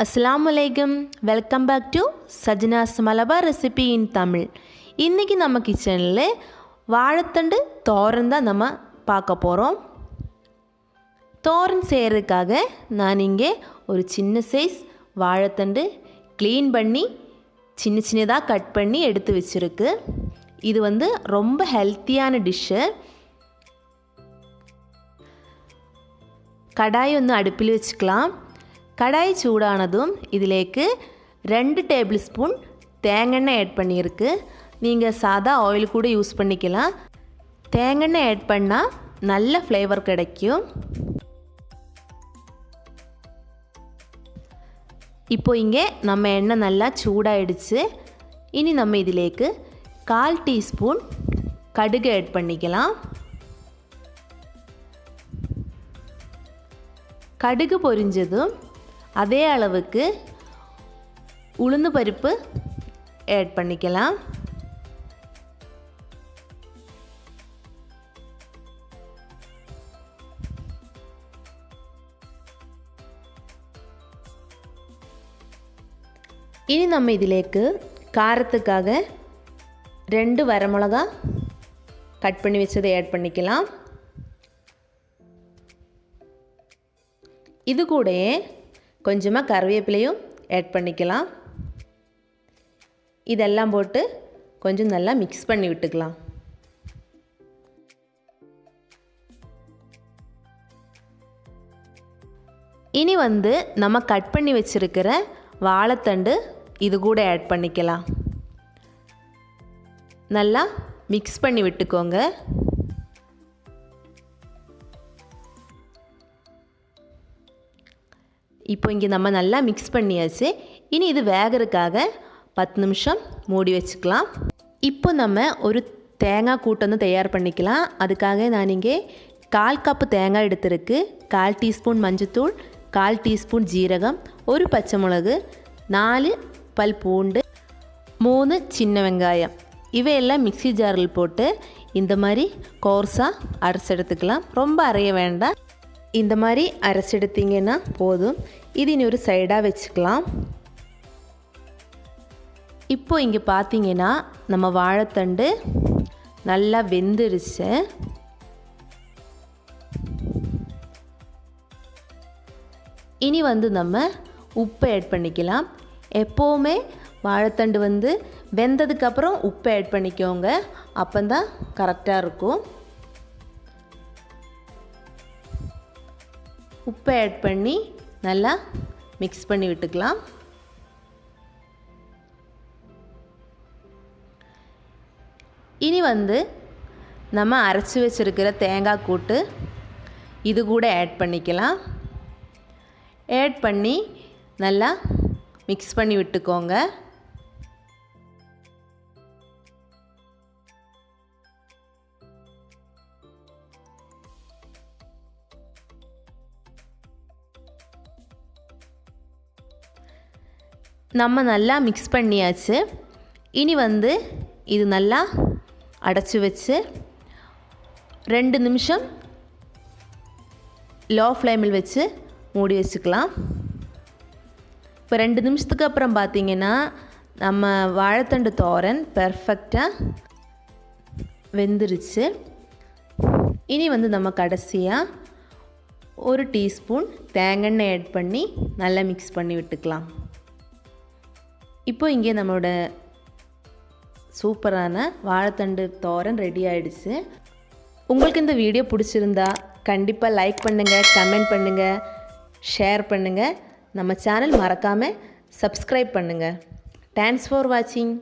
Assalamualaikum. Welcome back to Sajna's Malabar Recipe in Tamil. இன்னைக்கு நம்ம கிச்சன்ல வாழைத்தண்டு தோரன் தான் நம்ம பார்க்க போறோம். தோரன் செய்யறதுக்காக நான் இங்கே ஒரு சின்ன சைஸ் வாழைத்தண்டு க்ளீன் பண்ணி சின்ன சின்னதா கட் பண்ணி எடுத்து வச்சிருக்கு. இது வந்து ரொம்ப ஹெல்த்தியான டிஷ். கடாய் ഒന്ന് അടുപ്പിൽ വെച്ചുக்கலாம். கடாய் சூடானதும் இதிலேக்கு 2 டேபிள் ஸ்பூன் தேங்காய் ஆட் பண்ணியிருக்கு. நீங்கள் சாதா ஆயில் கூட யூஸ் பண்ணிக்கலாம். தேங்காய் ஆட் பண்ணால் நல்ல ஃப்ளேவர் கிடைக்கும். இப்போ இங்கே நம்ம எண்ணெய் நல்லா சூடாயிடுச்சு. இனி நம்ம இதிலேக்கு 1/4 டீஸ்பூன் கடுகு ஆட் பண்ணிக்கலாம். கடுகு பொரிஞ்சதும் அதே அளவுக்கு உளுந்து பருப்பு ஆட் பண்ணிக்கலாம். இனி நம்ம இதிலேக்கு காரத்துக்காக 2 வரமிளகாய் கட் பண்ணி வச்சதை ஆட் பண்ணிக்கலாம். இது கூடயே கொஞ்சமாக கறிவேப்பிலையும் ஆட் பண்ணிக்கலாம். இதெல்லாம் போட்டு கொஞ்சம் நல்லா மிக்ஸ் பண்ணி விட்டுக்கலாம். இனி வந்து நம்ம கட் பண்ணி வச்சிருக்கிற வாழைத்தண்டு இது கூட ஆட் பண்ணிக்கலாம். நல்லா மிக்ஸ் பண்ணி விட்டுக்கோங்க. இப்போ இங்கே நம்ம நல்லா மிக்ஸ் பண்ணியாச்சு. இனி இது வேகிறதுக்காக 10 நிமிஷம் மூடி வச்சுக்கலாம். இப்போ நம்ம ஒரு தேங்காய் கூட்டொன்று தயார் பண்ணிக்கலாம். அதுக்காக நான் இங்கே 1/4 கப்பு தேங்காய் எடுத்துருக்கு. 1/4 டீஸ்பூன் மஞ்சத்தூள், 1/4 டீஸ்பூன் ஜீரகம், ஒரு பச்சை மிளகு, 4 பல் பூண்டு, 3 சின்ன வெங்காயம் இவையெல்லாம் மிக்ஸி ஜாரில் போட்டு இந்த மாதிரி கோர்ஸாக அரைச்செடுத்துக்கலாம். ரொம்ப அரைய வேண்டாம். இந்த மாதிரி அரைச்செடுத்தீங்கன்னா போதும். இது இனி ஒரு சைடாக வச்சுக்கலாம். இப்போ இங்கே பார்த்தீங்கன்னா நம்ம வாழைத்தண்டு நல்லா வெந்துருச்சு. இனி வந்து நம்ம உப்பு ஆட் பண்ணிக்கலாம். எப்போவுமே வாழைத்தண்டு வந்து வெந்ததுக்கப்புறம் உப்பு ஆட் பண்ணிக்கோங்க. அப்போந்தான் கரெக்டாக இருக்கும். உப்பை ஆட் பண்ணி நல்லா மிக்ஸ் பண்ணி விட்டுக்கலாம். இனி வந்து நம்ம அரைச்சி வச்சுருக்கிற தேங்காய் கூட்டு இது கூட ஆட் பண்ணிக்கலாம். ஆட் பண்ணி நல்லா மிக்ஸ் பண்ணி விட்டுக்கோங்க. நம்ம நல்லா மிக்ஸ் பண்ணியாச்சு. இனி வந்து இது நல்லா அடைச்சி வச்சு 2 நிமிஷம் லோ ஃப்ளேமில் வச்சு மூடி வச்சுக்கலாம். இப்போ 2 நிமிஷத்துக்கு அப்புறம் பார்த்திங்கன்னா நம்ம வாழைத்தண்டு தோரன் பெர்ஃபெக்டாக வெந்துருச்சு. இனி வந்து நம்ம கடைசியாக 1 டீஸ்பூன் தேங்காய் ஆட் பண்ணி நல்லா மிக்ஸ் பண்ணி விட்டுக்கலாம். இப்போ இங்கே நம்மளோட சூப்பரான வாழைத்தண்டு தோரன் ரெடி ஆகிடுச்சு. உங்களுக்கு இந்த வீடியோ பிடிச்சிருந்தா கண்டிப்பாக லைக் பண்ணுங்கள், கமெண்ட் பண்ணுங்கள், ஷேர் பண்ணுங்கள். நம்ம சேனல் மறக்காமல் சப்ஸ்கிரைப் பண்ணுங்கள். தேங்க்ஸ் ஃபார் வாட்சிங்.